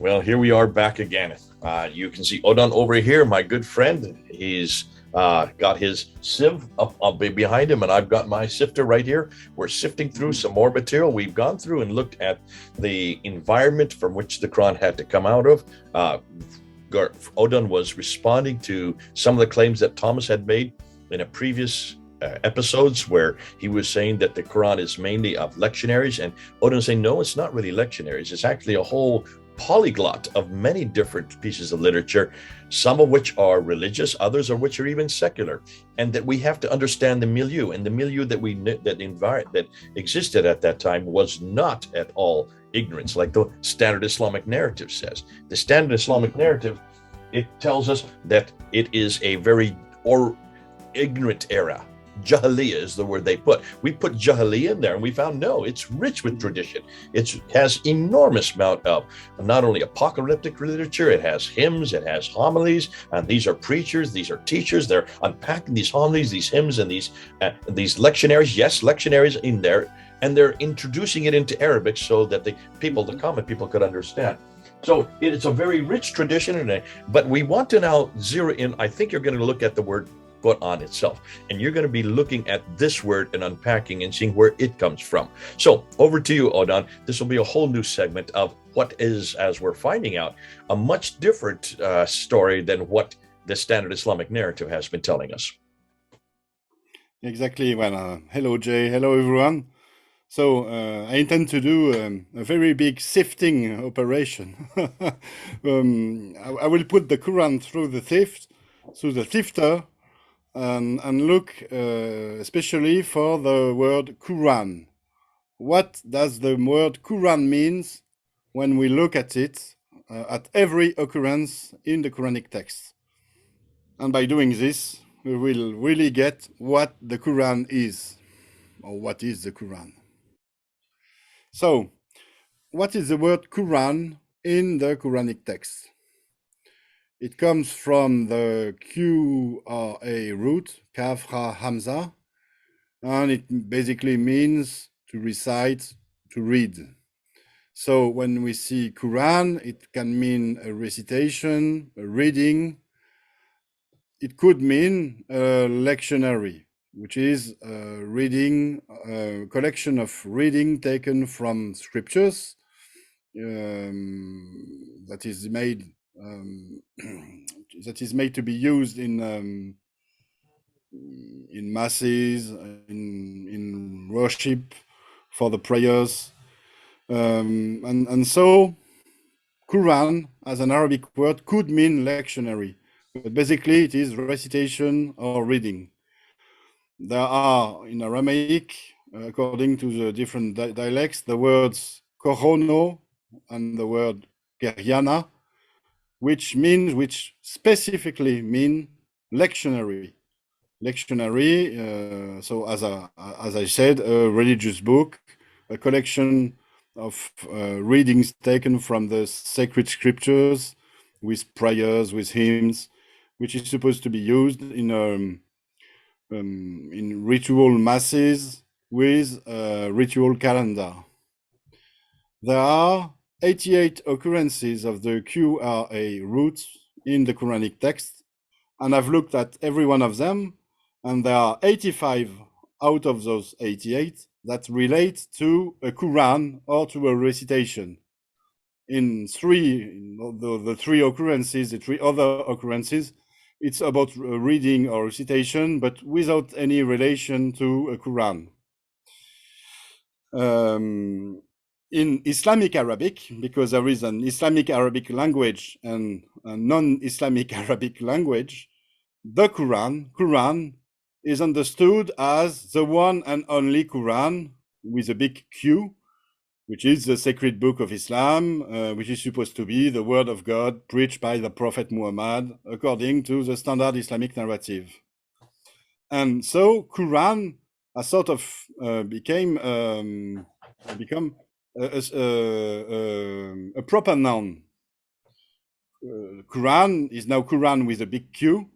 Well, here we are back again. You can see Odon over here, my good friend. He's got his sieve up behind him, and I've got my sifter right here. We're sifting through some more material. We've gone through and looked at the environment from which the Quran had to come out of. Odon was responding to some of the claims that Thomas had made in a previous episodes where he was saying that the Quran is mainly of lectionaries, and Odin saying, no, it's not really lectionaries. It's actually a whole polyglot of many different pieces of literature, some of which are religious, others of which are even secular, and that we have to understand the milieu, and the milieu that existed at that time was not at all ignorance, like the Standard Islamic Narrative says. The Standard Islamic Narrative, it tells us that it is a very ignorant era. Jahiliyyah is the word they put. We put Jahiliyyah in there, and we found no, it's rich with tradition. It has enormous amount of not only apocalyptic literature, it has hymns, it has homilies, and these are preachers, these are teachers. They're unpacking these homilies, these hymns, and these lectionaries. Yes, lectionaries in there, and they're introducing it into Arabic so that the common people could understand. So it's a very rich tradition, but we want to now zero in. I think you're going to look at the word Qur'an itself, and you're going to be looking at this word and unpacking and seeing where it comes from. So over to you, Odon. This will be a whole new segment of what is, as we're finding out, a much different story than what the Standard Islamic Narrative has been telling us. Exactly. Well, hello, Jay. Hello, everyone. So I intend to do a very big sifting operation. I will put the Quran through the sifter, and look especially for the word Quran. What does the word Quran means when we look at it at every occurrence in the Quranic text? And by doing this, we will really get what the Quran is, or what is the Quran. So, what is the word Quran in the Quranic text? It comes from the qra root, kaf, ha, hamza, and it basically means to recite, to read. So when we see Quran, it can mean a recitation, a reading. It could mean a lectionary, which is a reading, a collection of reading taken from scriptures that is made to be used in masses, in worship, for the prayers, and so Quran as an Arabic word could mean lectionary, but basically it is recitation or reading. There are in Aramaic, according to the different dialects, the words qorono and the word qer'yana, which specifically mean lectionary. Lectionary, so as I said, a religious book, a collection of readings taken from the sacred scriptures, with prayers, with hymns, which is supposed to be used in ritual masses with a ritual calendar. There are 88 occurrences of the qra root in the Quranic text, and I've looked at every one of them, and there are 85 out of those 88 that relate to a Quran or to a recitation. In the three other occurrences, it's about reading or recitation, but without any relation to a Quran. In Islamic Arabic, because there is an Islamic Arabic language and a non-Islamic Arabic language, the Quran is understood as the one and only Quran with a big Q, which is the sacred book of Islam, which is supposed to be the word of God preached by the Prophet Muhammad, according to the Standard Islamic Narrative. And so Quran has sort of become a proper noun. Quran is now Quran with a big Q.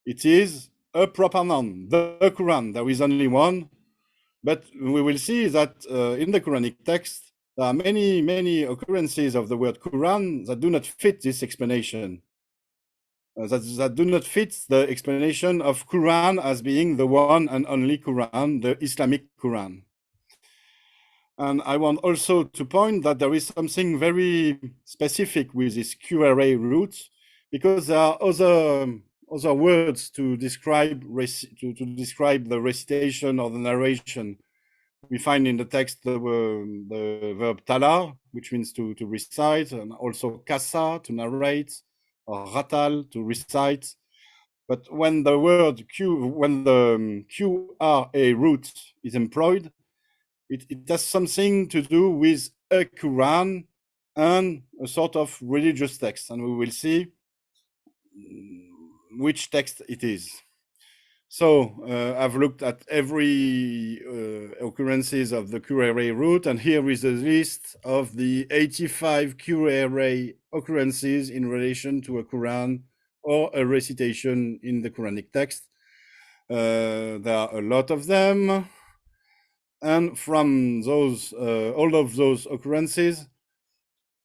It is a proper noun, the Quran. There is only one, but we will see that in the Quranic text, there are many occurrences of the word Quran that do not fit this explanation. That do not fit the explanation of Quran as being the one and only Quran, the Islamic Quran. And I want also to point that there is something very specific with this qer'yana root, because there are other words to describe the recitation or the narration. We find in the text the verb tala, which means to recite, and also kasa, to narrate, or ratal, to recite. But when the word when the qra root is employed, it has something to do with a Quran and a sort of religious text, and we will see which text it is. So I've looked at every occurrences of the qer'yana root, and here is a list of the 85 qer'yana occurrences in relation to a Quran or a recitation in the Quranic text. There are a lot of them, and from those all of those occurrences,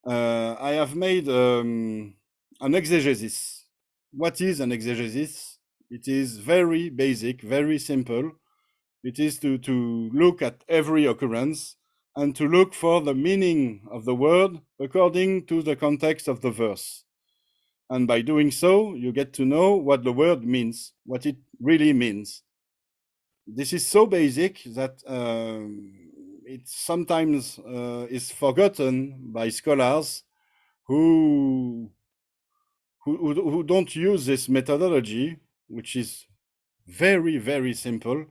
I have made an exegesis. What is an exegesis? It is very basic, very simple. It is to look at every occurrence and to look for the meaning of the word according to the context of the verse. And by doing so, you get to know what the word means, what it really means. This is so basic that it sometimes is forgotten by scholars who don't use this methodology, which is very simple,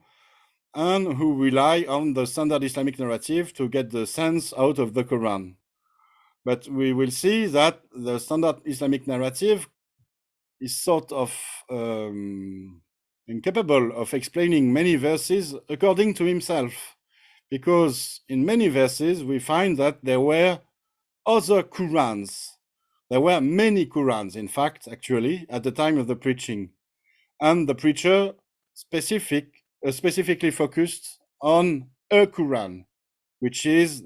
and who rely on the Standard Islamic Narrative to get the sense out of the Quran. But we will see that the Standard Islamic Narrative is sort of incapable of explaining many verses according to himself, because in many verses we find that there were other Qurans. There were many Qurans, in fact, actually, at the time of the preaching. And the preacher specifically focused on a Quran, which is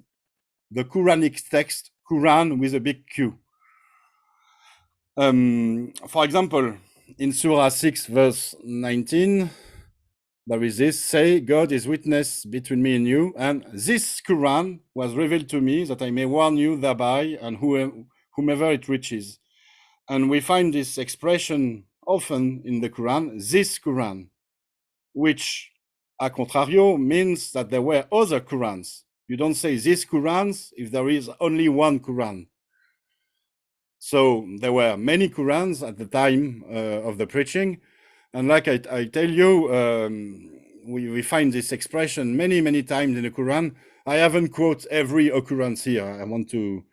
the Quranic text, Quran with a big Q. For example, in Surah 6, verse 19, there is this: say, God is witness between me and you, and this Quran was revealed to me that I may warn you thereby and whomever it reaches. And we find this expression often in the Quran, this Quran, which, a contrario, means that there were other Qurans. You don't say this Qurans if there is only one Quran. So there were many Qurans at the time of the preaching. And like I tell you, we find this expression many times in the Quran. I haven't quoted every occurrence here. I want to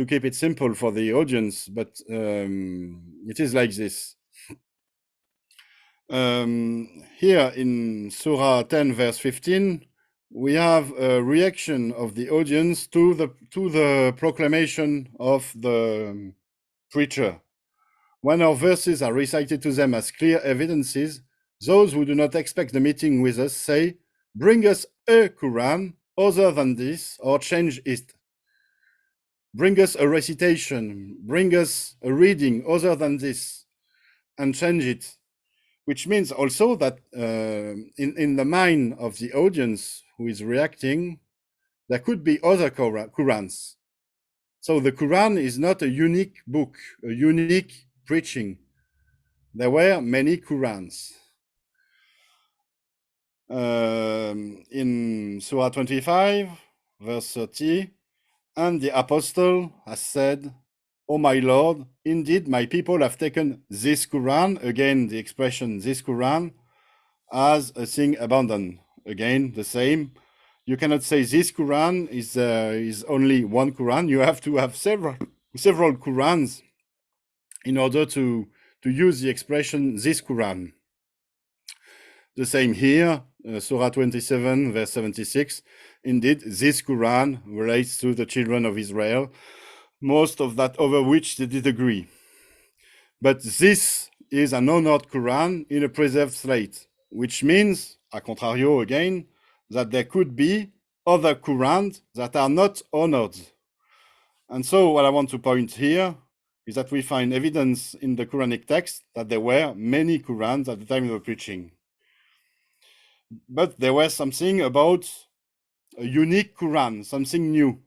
keep it simple for the audience, but it is like this. Here in Surah 10, verse 15, we have a reaction of the audience to the proclamation of the preacher. When our verses are recited to them as clear evidences, those who do not expect the meeting with us say, bring us a Quran other than this, or change it. Bring us a recitation, bring us a reading other than this, and change it. Which means also that in the mind of the audience who is reacting, there could be other Qurans. So the Quran is not a unique book, a unique preaching. There were many Qurans. In Surah 25, verse 30, and the apostle has said, O my Lord, indeed my people have taken this Quran, again the expression this Quran, as a thing abandoned. Again, the same. You cannot say this Quran is only one Quran. You have to have several Qurans in order to use the expression this Quran. The same here, Surah 27, verse 76. Indeed, this Quran relates to the children of Israel, most of that over which they did agree. But this is an honored Quran in a preserved state, which means, a contrario again, that there could be other Qurans that are not honored. And so what I want to point here is that we find evidence in the Quranic text that there were many Qurans at the time of the preaching. But there was something about a unique Quran, something new.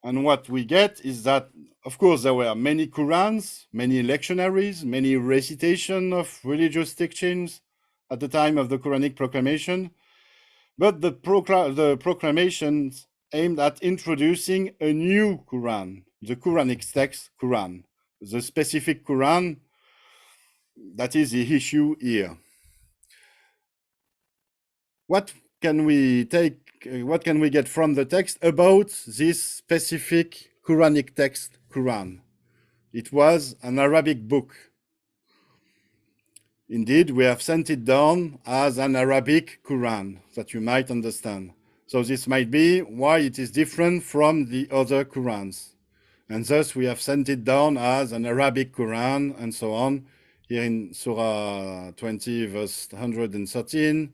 And what we get is that, of course, there were many Qurans, many lectionaries, many recitation of religious teachings at the time of the Quranic proclamation. But the proclamations aimed at introducing a new Quran, the Quranic text Quran, the specific Quran that is the issue here. What can we get from the text about this specific Quranic text Quran? It was an Arabic book. Indeed, we have sent it down as an Arabic Quran that you might understand. So this might be why it is different from the other Qurans. And thus we have sent it down as an Arabic Quran and so on. Here in Surah 20, verse 113.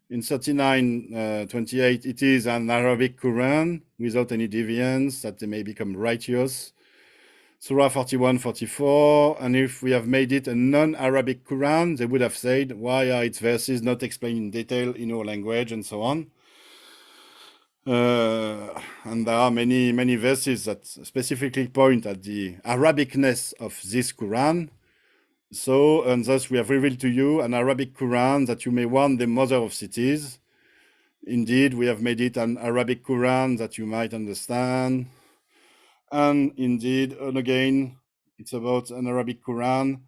In 39, 28, it is an Arabic Quran without any deviance that they may become righteous. Surah 41, 44, and if we have made it a non-Arabic Quran, they would have said, why are its verses not explained in detail in our language, and so on. And there are many verses that specifically point at the Arabicness of this Quran. So, and thus we have revealed to you an Arabic Quran that you may warn the mother of cities. Indeed, we have made it an Arabic Quran that you might understand. And indeed, and again, it's about an Arabic Quran.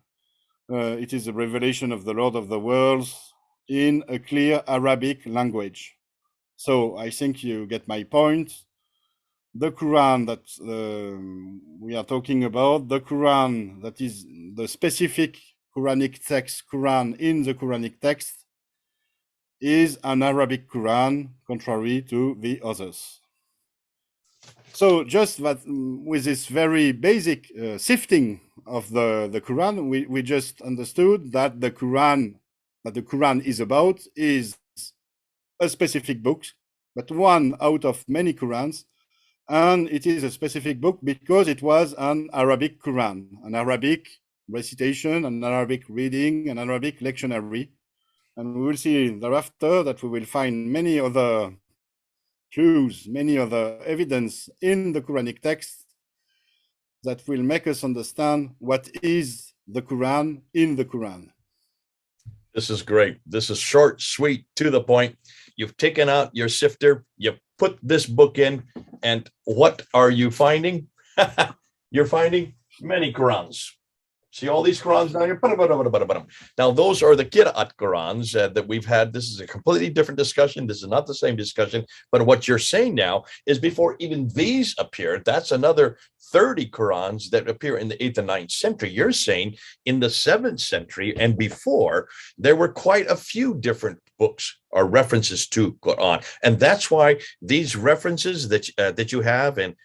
It is a revelation of the Lord of the worlds in a clear Arabic language. So I think you get my point. The Quran that we are talking about, the Quran that is the specific Quranic text, Quran in the Quranic text, is an Arabic Quran, contrary to the others. So just that with this very basic sifting of the Quran, we just understood that the Quran is about is a specific book, but one out of many Qurans. And it is a specific book because it was an Arabic Quran, an Arabic recitation, an Arabic reading, an Arabic lectionary. And we will see thereafter that we will find many other clues, many other evidence in the Quranic text that will make us understand what is the Quran in the Quran. This is great. This is short, sweet, to the point. You've taken out your sifter, you put this book in, and what are you finding? You're finding many Qurans. See all these Qurans down here? Now, those are the qira'at Qurans that we've had. This is a completely different discussion. This is not the same discussion. But what you're saying now is before even these appeared, that's another 30 Qurans that appear in the 8th and 9th century. You're saying in the 7th century and before, there were quite a few different books or references to Quran. And that's why these references that you have in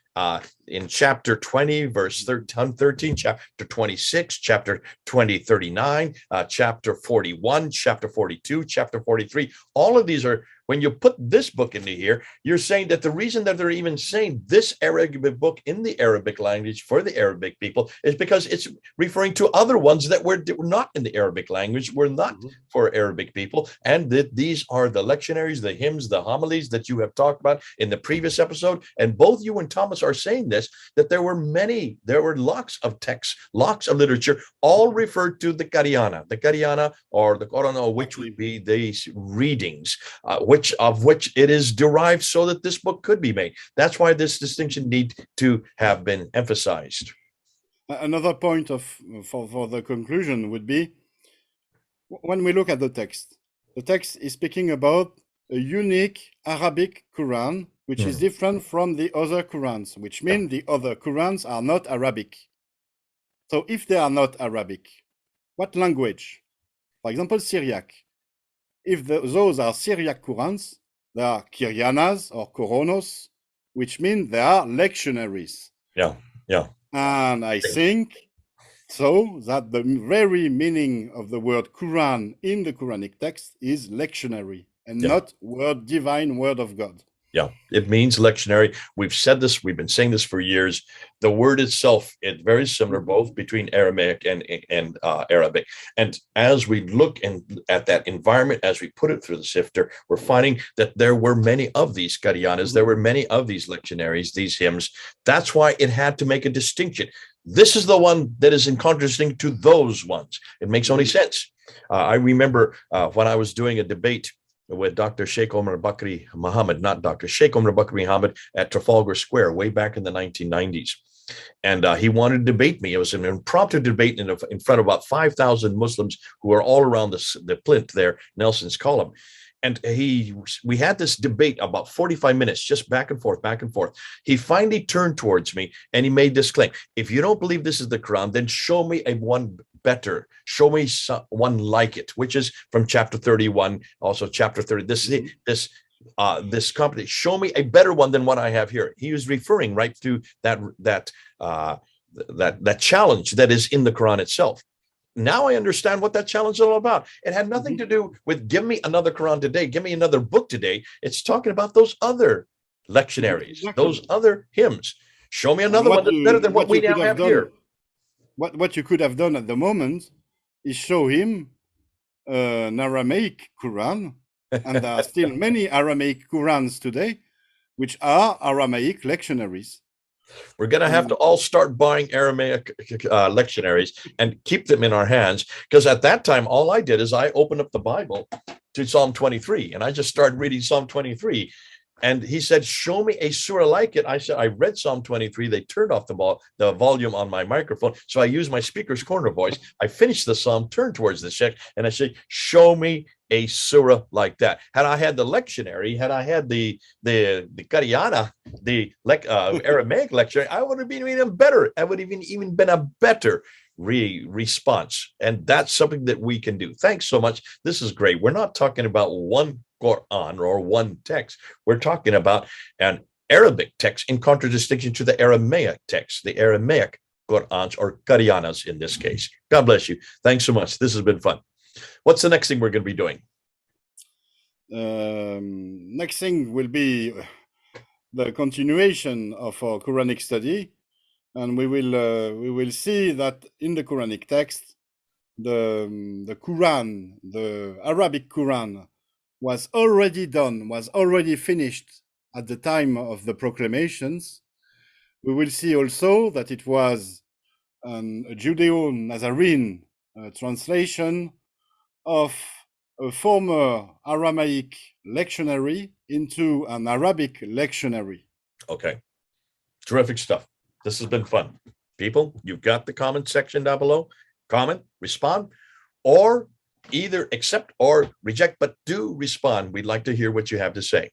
chapter 20, verse 13, chapter 26, chapter 20, 39, chapter 41, chapter 42, chapter 43, all of these are, when you put this book into here, you're saying that the reason that they're even saying this Arabic book in the Arabic language for the Arabic people is because it's referring to other ones that were not in the Arabic language, were not for Arabic people, and that these are the lectionaries, the hymns, the homilies that you have talked about in the previous episode. And both you and Thomas are saying this, that there were lots of texts, lots of literature, all referred to the qer'yana or the qorono, which would be these readings, which it is derived so that this book could be made. That's why this distinction need to have been emphasized. Another point for the conclusion would be, when we look at the text is speaking about a unique Arabic Quran, which is different from the other Qurans, which means the other Qurans are not Arabic. So if they are not Arabic, what language? For example, Syriac. If those are Syriac Qurans, they are qer'yanas or qoronos, which mean they are lectionaries. Yeah. And I think so that the very meaning of the word Quran in the Quranic text is lectionary and not divine word of God. Yeah, it means lectionary. We've said this, we've been saying this for years. The word itself, it's very similar both between Aramaic and Arabic. And as we look at that environment, as we put it through the sifter, we're finding that there were many of these qer'yanas, there were many of these lectionaries, these hymns. That's why it had to make a distinction. This is the one that is in contradistinction to those ones. It makes only sense. I remember when I was doing a debate with Dr. Sheikh Omar Bakri Muhammad, not Dr. Sheikh Omar Bakri Muhammad, at Trafalgar Square way back in the 1990s. And he wanted to debate me. It was an impromptu debate in front of about 5,000 Muslims who are all around the plinth there, Nelson's column. And we had this debate about 45 minutes, just back and forth, back and forth. He finally turned towards me and he made this claim. If you don't believe this is the Quran, then show me a one better. Show me one like it, which is from chapter 31, also chapter 30. This company. Show me a better one than what I have here. He was referring right to that challenge that is in the Quran itself. Now I understand what that challenge is all about. It had nothing to do with give me another Quran today, give me another book today. It's talking about those other lectionaries, those other hymns. Show me another one that's better than what we now have here. What you could have done at the moment is show him an Aramaic Quran, and there are still many Aramaic Qurans today, which are Aramaic lectionaries. We're going to have to all start buying Aramaic lectionaries and keep them in our hands, because at that time, all I did is I opened up the Bible to Psalm 23, and I just started reading Psalm 23. And he said, show me a surah like it. I said, I read Psalm 23. They turned off the volume on my microphone. So I used my speaker's corner voice. I finished the Psalm, turned towards the sheikh, and I said, show me a surah like that. Had I had the lectionary, had I had the qer'yana, the Aramaic lectionary, I would have been even better. I would have even been a better response. And that's something that we can do. Thanks so much. This is great. We're not talking about one Qur'an or one text. We're talking about an Arabic text in contradistinction to the Aramaic text, the Aramaic Qur'ans or qer'yanas in this case. God bless you. Thanks so much. This has been fun. What's the next thing we're going to be doing? Next thing will be the continuation of our Quranic study, and we will see that in the Quranic text, the Quran, the Arabic Quran, was already finished at the time of the proclamations. We will see also that it was a Judeo-Nazarene translation of a former Aramaic lectionary into an Arabic lectionary. Okay, terrific stuff. This has been fun. People, you've got the comment section down below. Comment, respond, or either accept or reject, but do respond. We'd like to hear what you have to say.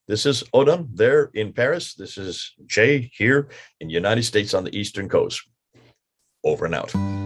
This is Odon there in Paris. This is Jay here in the United States on the Eastern Coast. Over and out.